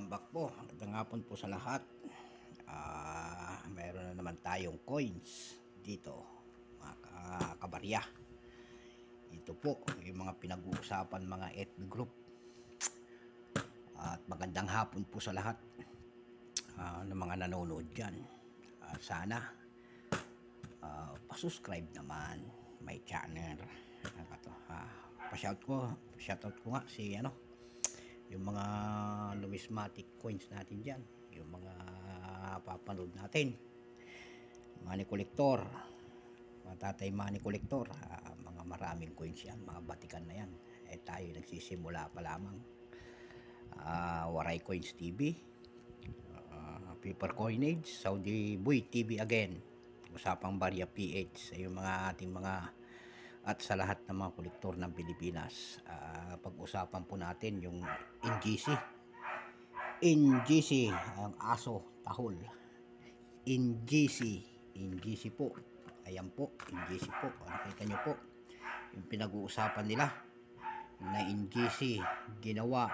Welcome back po. Magandang hapon po sa lahat. Mayroon na naman tayong coins dito, mga kabarya. Ito po yung mga pinag-uusapan mga FB group. At magandang hapon po sa lahat ng mga nanonood dyan. Sana pasubscribe naman my channel. Shoutout ko nga si yung mga numismatic coins natin dyan, yung mga papanood natin, money collector, mga tatay money collector, mga maraming coins yan, mga batikan na yan. Tayo nagsisimula pa lamang. Waray Coins TV, Paper Coinage, Saudi Boy TV again, Usapang Barya PH, yung mga ating mga at sa lahat ng mga kolektor ng Pilipinas. Pag-usapan po natin yung NGC, ang aso tahol. NGC po, ayan po, NGC po, nakita nyo po yung pinag-uusapan nila na NGC ginawa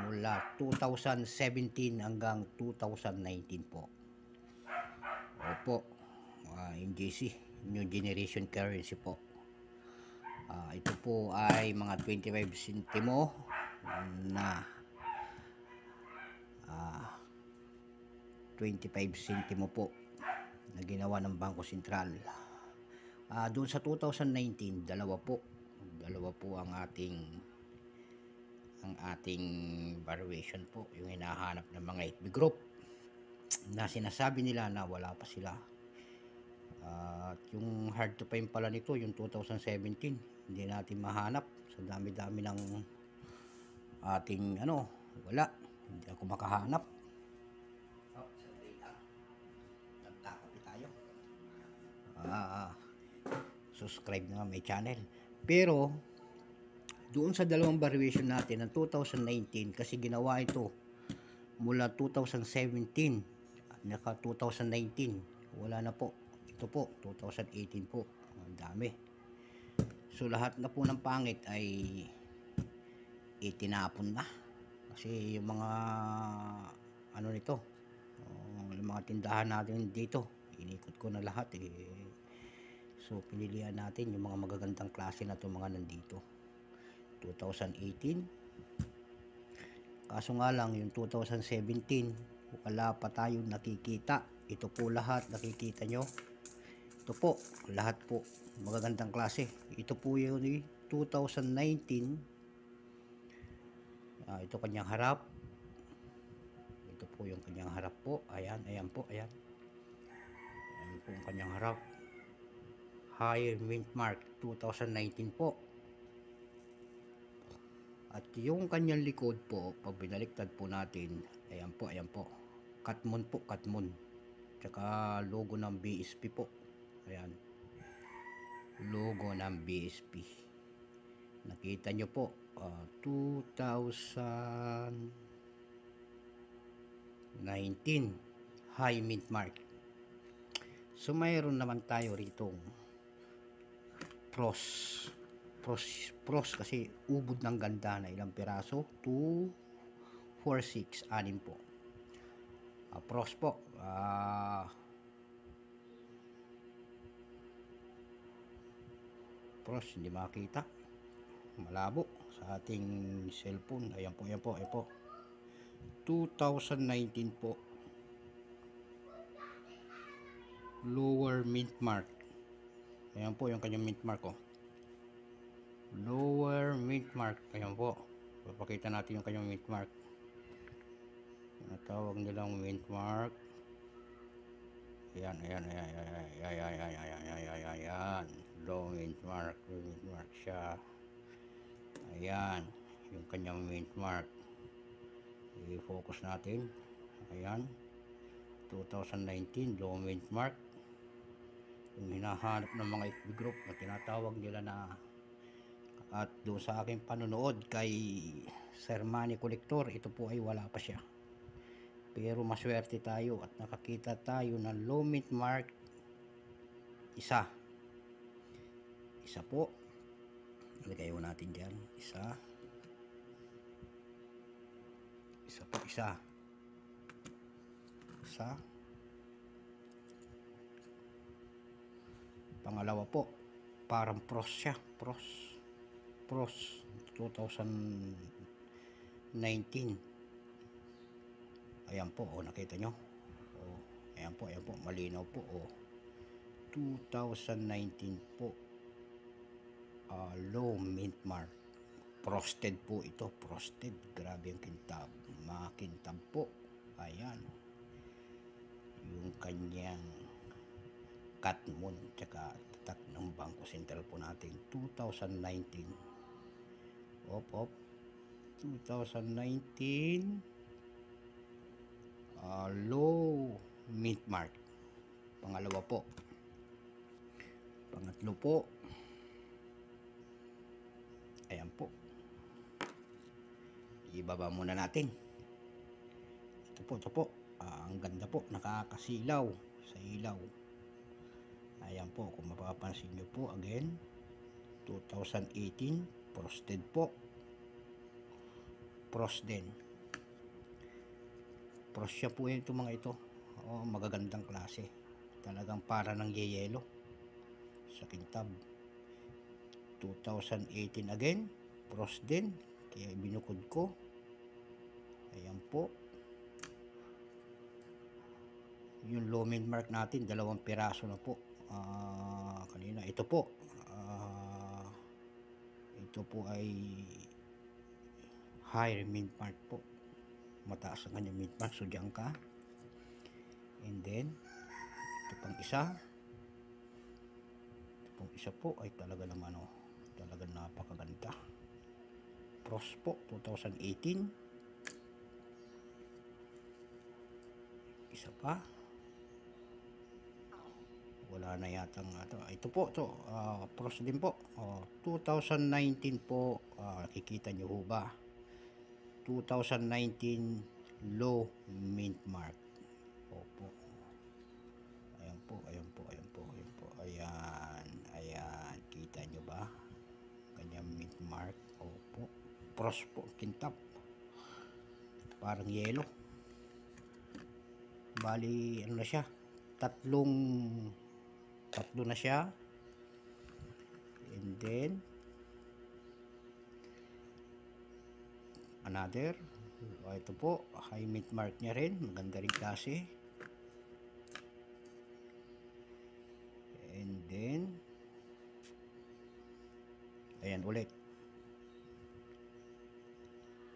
mula 2017 hanggang 2019 po. Opo, NGC, New Generation Currency po. Ito po ay mga 25 sentimo na 25 sentimo po na ginawa ng Bangko Sentral. Doon sa 2019, dalawa po ang ating valuation po, yung hinahanap ng mga FB group na sinasabi nila na wala pa sila. At yung hard to find pala nito, yung 2017, hindi natin mahanap sa dami-dami ng ating wala, hindi ako makahanap. Nagtakapi tayo. Subscribe na may channel. Pero doon sa dalawang valuation natin ng 2019, kasi ginawa ito mula 2017 naka 2019, wala na po. Ito po 2018 po, ang dami. So lahat na po ng pangit ay itinapon na, kasi yung mga nito, yung mga tindahan natin dito, inikot ko na lahat So pinilihan natin yung mga magagandang klase na to, mga nandito 2018. Kaso nga lang yung 2017 wala pa tayong nakikita. Ito po lahat nakikita nyo. Ito po, lahat po magagandang klase. Ito po yung 2019. Ito kanyang harap. Ito po yung kanyang harap po. Ayan po, ayan. Ayan po yung kanyang harap. High mint mark 2019 po. At yung kanyang likod po, pag binaliktad po natin, ayan po. Katmon po, Katmon. Tsaka logo ng BSP po. Ayan, logo ng BSP. Nakita nyo po, 2019 high mint mark. So mayroon naman tayo ritong pros kasi ubod ng ganda na ilang piraso, 2, 4, 6, 6 po. Pros po, pros hindi makita, malabo sa ating cellphone. Ayan po 2019 po, lower mint mark. Ayan po yung kanyang mint mark lower mint mark. Ayan po, papakita natin yung kanyang mint mark. Natawag nilang mint mark. Ayan, low mint mark siya. Ayan yung kanyang mint mark. I-focus natin. Ayan, 2019 low mint mark, yung hinahanap ng mga FB group na tinatawag nila na. At doon sa aking panonood kay Sir Money Collector, ito po ay wala pa siya. Pero maswerte tayo at nakakita tayo ng low mint mark isa po. Ilagay natin dyan, isa po. Isa. Pangalawa po, parang pros siya. Pros 2019. Ayan po, nakita nyo. Ayan po, malinaw po. 2019 po. Low mint mark. Frosted po ito, frosted. Grabe ang kintab. Makintab po. Ayan. Yung kanyang cut moon tsaka tatak ng Bangko Sentral po natin 2019. 2019 low mint mark. Pangalawa po. Pangatlo po, ayan po, ibaba muna natin. Ito po, ang ganda po, nakakasilaw sa ilaw. Ayan po, kung mapapansin nyo po, again 2018 frosted po. Frost din. Frost siya po ito mga ito. Magagandang klase. Talagang para ng yeyelo sa kintab. 2018 again, frost din. Kaya binukod ko. Ayan po. Yung low mint mark natin, 2 piraso na po. Kanina, ito po. Ito po ay high mint mark po. Mataas ang kanyang mint mark. So, diyan ka. And then, ito pang isa. Ito pang isa po ay talaga naman talaga napakaganda. Frost po, 2018. Isa pa. Wala na yatang ito po, frost din po. 2019 po, nakikita nyo ho ba? 2019 low mint mark. Opo. Ayan po. Ayan. Kita nyo ba? Kanyang mint mark. Opo. Frost po, kintab. Parang yelo. Bali, ano na siya? Tatlo na siya. And then another. Ito po, high mint mark niya rin. Maganda rin klase. And then ayan ulit.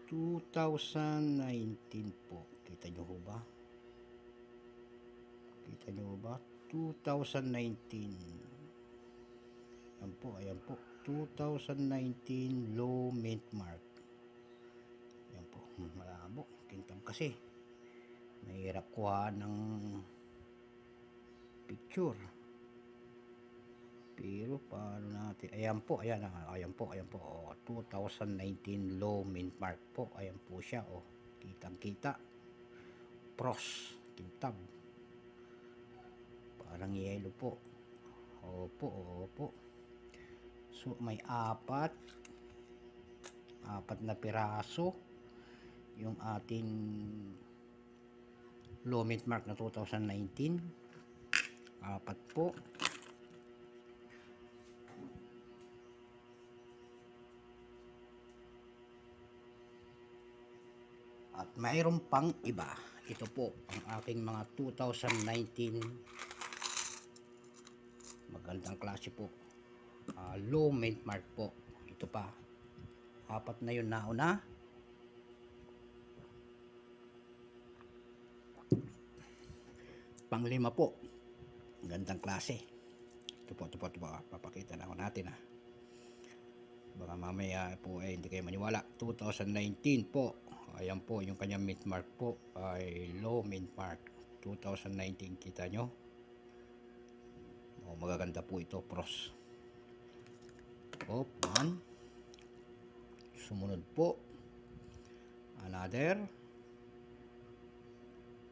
2019 po. Kita nyo ho ba? 2019. Ayan po. 2019 low mint mark. Ayan po. Malabo. Kintab kasi. Mahirap kuha ng picture. Pero paano natin? Ayan po. 2019 low mint mark po. Ayan po siya. Kitang-kita. Pros. Kintab. Parang yellow po. Opo. So, may apat na piraso yung ating low mint mark na 2019. Apat po. At mayroon pang iba. Ito po ang aking mga 2019 magandang klase po. Low mint mark po. Ito pa. Apat na yun nauna. Panglima po. Gandang klase. Ito po. Papakita na ako natin Baka mamaya po hindi kayo maniwala. 2019 po. Ayan po yung kanyang mint mark po ay low mint mark. 2019 kita nyo. Magaganda po ito, pros. One. Sumunod po. Another.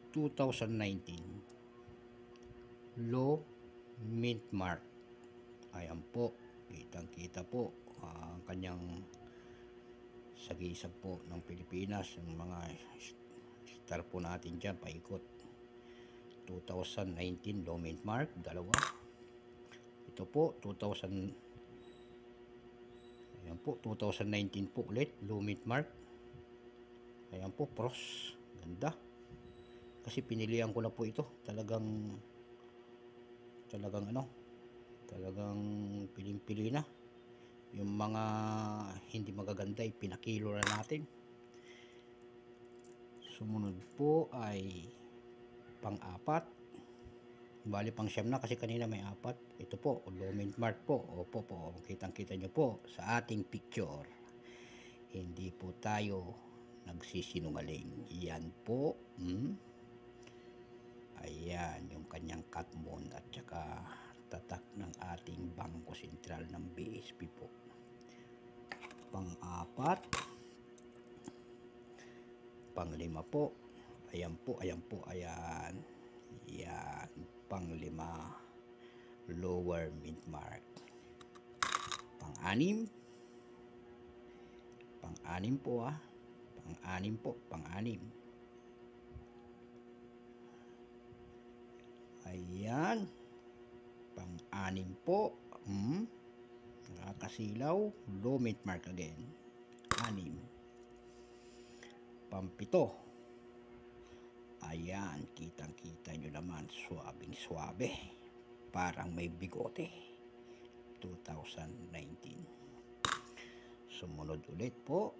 2019 low mint mark. Ayan po. Kitang-kita po ang kanyang sagisag po ng Pilipinas. Yung mga star po natin dyan, paikot. 2019 low mint mark, dalawa. Ito po 2019 po ulit low mint mark. Ayan po, pros, ganda. Kasi pinilihan ko na po ito. Talagang piling-pili na. Yung mga hindi magaganda ay pinakilo na natin. Sumunod po ay pang-apat. Bali pang siyam na kasi kanina may apat. Ito po, low mint mark po. Opo po, kitang-kita nyo po sa ating picture. Hindi po tayo nagsisinungaling. Yan po. Ayan yung kanyang cut moon at saka tatak ng ating Bangko Sentral ng BSP po. Pang-apat. Pang-lima po. Ayan po. Ayan. Yan. Pang-lima. Lower mint mark. Pang-anim. Pang-anim po Pang-anim. Ayan. Pang-anim po. Nakakasilaw. Low mint mark again. Anim. Pang-pito. Ayan. Kitang-kita nyo naman. Swabing-swabe. Parang may bigote. 2019. Sumunod ulit po.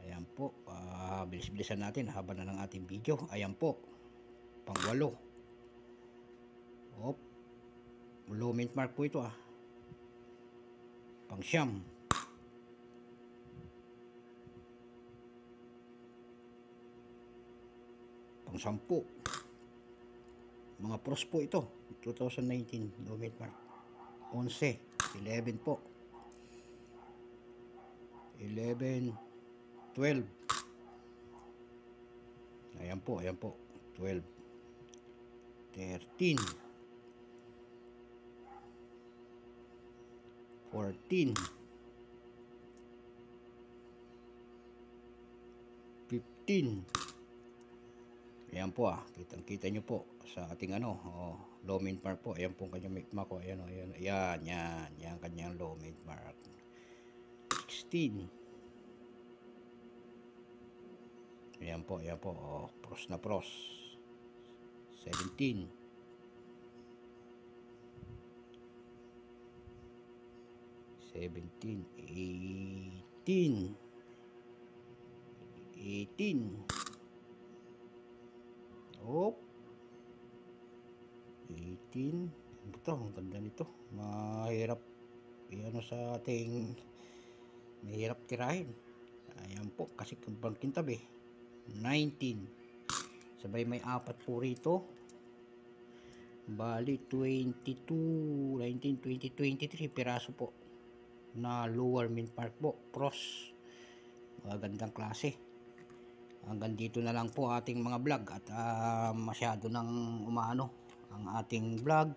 Ayan po. Bilis-bilisan natin. Haba na ng ating video. Ayan po. Pang-walo. Low mint mark po ito Pang-siyam. Pang-sampu. Mga pros po ito. 2019 low mint mark. 11. 11 po. 11. 12. Ayan po. 12. 13. 14. 15. Ayan po kitang-kita nyo po sa ating low mint mark po. Ayan po kanyang mint mark ko. Ayan. Yan kanyang low mint mark. 16. Ayan po. Pros na pros. 17. 18. 18. Oh. 18. Ito, ang ganda nito. Mahirap sa ating mahirap tirahin. Ayan po, kasi kumpang kintabi. 19. Sabay may apat po rito. Bali 22, 19, 20, 23 piraso po na lower mint mark po. Pros. Magandang klase. Hanggang dito na lang po ating mga vlog at masyado nang umaano ang ating vlog.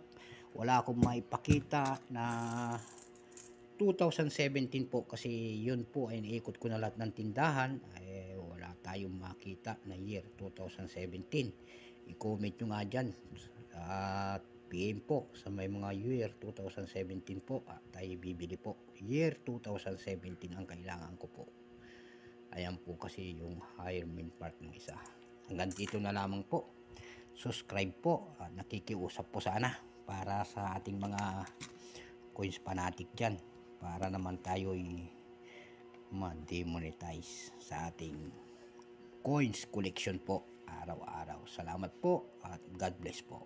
Wala akong maipakita na 2017 po kasi yun po ay iniikot ko na lahat ng tindahan. Wala tayong makita na year 2017. I-comment nyo nga dyan at PM po sa may mga year 2017 po tayo bibili po. Year 2017 ang kailangan ko po. Ayan po kasi yung higher mint mark ng isa. Hanggang dito na lamang po. Subscribe po at nakikiusap po sana para sa ating mga coins fanatic dyan. Para naman tayo'y ma-demonetize sa ating coins collection po araw-araw. Salamat po at God bless po.